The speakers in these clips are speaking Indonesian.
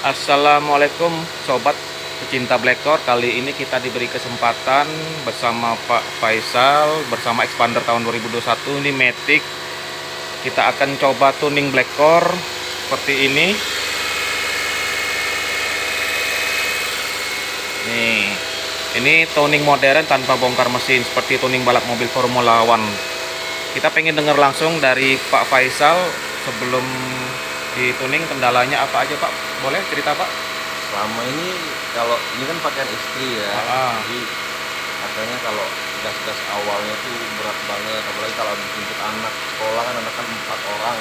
Assalamualaikum sobat pecinta Blackcore. Kali ini kita diberi kesempatan bersama Pak Faisal bersama Expander tahun 2021. Ini Matic. Kita akan coba tuning Blackcore seperti ini. Nih, ini tuning modern tanpa bongkar mesin seperti tuning balap mobil Formula One. Kita pengen dengar langsung dari Pak Faisal sebelum di tuning kendalanya apa aja Pak? Boleh cerita Pak? Selama ini kalau ini kan pakaian istri ya, jadi katanya kalau gas-gas awalnya tuh berat banget, apalagi kalau dijemput anak sekolah kan, anak kan 4 orang.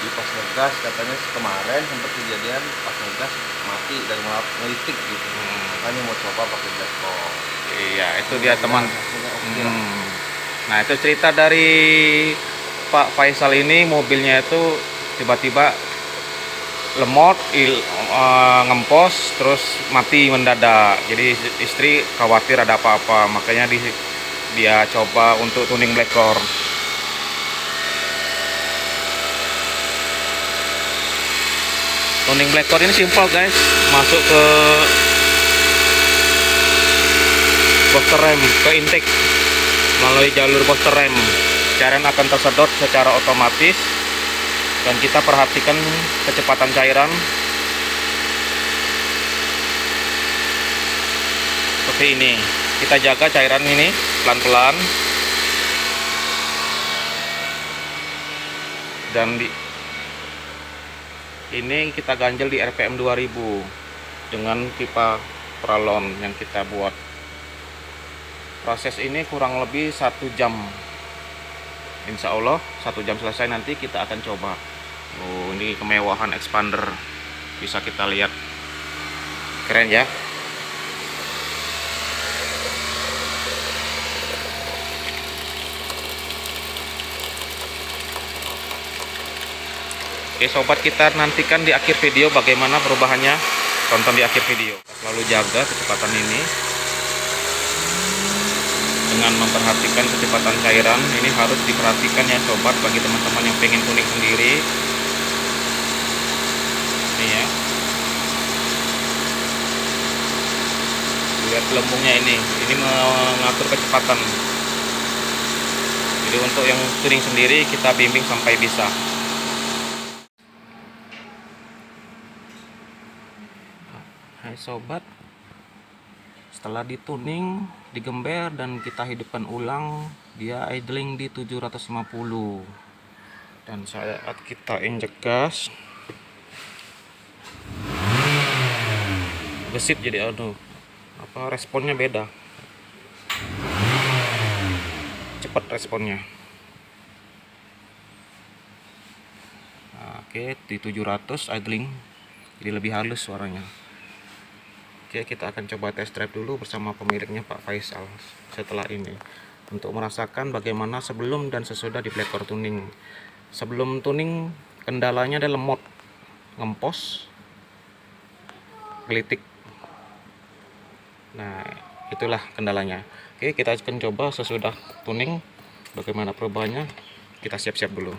Di pas ngegas katanya kemarin sempat kejadian pas ngegas mati dan malah ngelitik gitu. Makanya mau coba pakai Blackcore. Iya, itu dia teman. Nah, itu cerita dari Pak Faisal ini, mobilnya itu tiba-tiba lemot, ngempos, terus mati mendadak. Jadi istri khawatir ada apa-apa, makanya dia coba untuk tuning Blackcore. Tuning Blackcore ini simple guys, masuk ke booster rem, ke intake melalui jalur booster rem. Cairan akan tersedot secara otomatis dan kita perhatikan kecepatan cairan seperti ini. Kita jaga cairan ini pelan-pelan dan ini kita ganjel di RPM 2000 dengan pipa pralon yang kita buat. Proses ini kurang lebih 1 jam. Insya Allah 1 jam selesai, nanti kita akan coba. Oh, ini kemewahan Expander, bisa kita lihat, keren ya. Oke sobat, kita nantikan di akhir video bagaimana perubahannya. Tonton di akhir video. Selalu jaga kecepatan ini dengan memperhatikan kecepatan cairan. Ini harus diperhatikan ya sobat, bagi teman-teman yang pengen tuning sendiri. Ini ya, lihat gelembungnya ini mengatur kecepatan. Jadi untuk yang tuning sendiri kita bimbing sampai bisa. Hai sobat, setelah dituning, digember dan kita hidupkan ulang, dia idling di 750. Dan saat kita injek gas, gesit, jadi responnya beda, cepat responnya. Nah, oke, di 700 idling jadi lebih halus suaranya. Oke, kita akan coba test drive dulu bersama pemiliknya Pak Faisal setelah ini, untuk merasakan bagaimana sebelum dan sesudah di Blackcore tuning. Sebelum tuning kendalanya ada lemot, ngempos, gelitik. Nah, itulah kendalanya. Oke, kita akan coba sesudah tuning bagaimana perubahannya. Kita siap-siap dulu.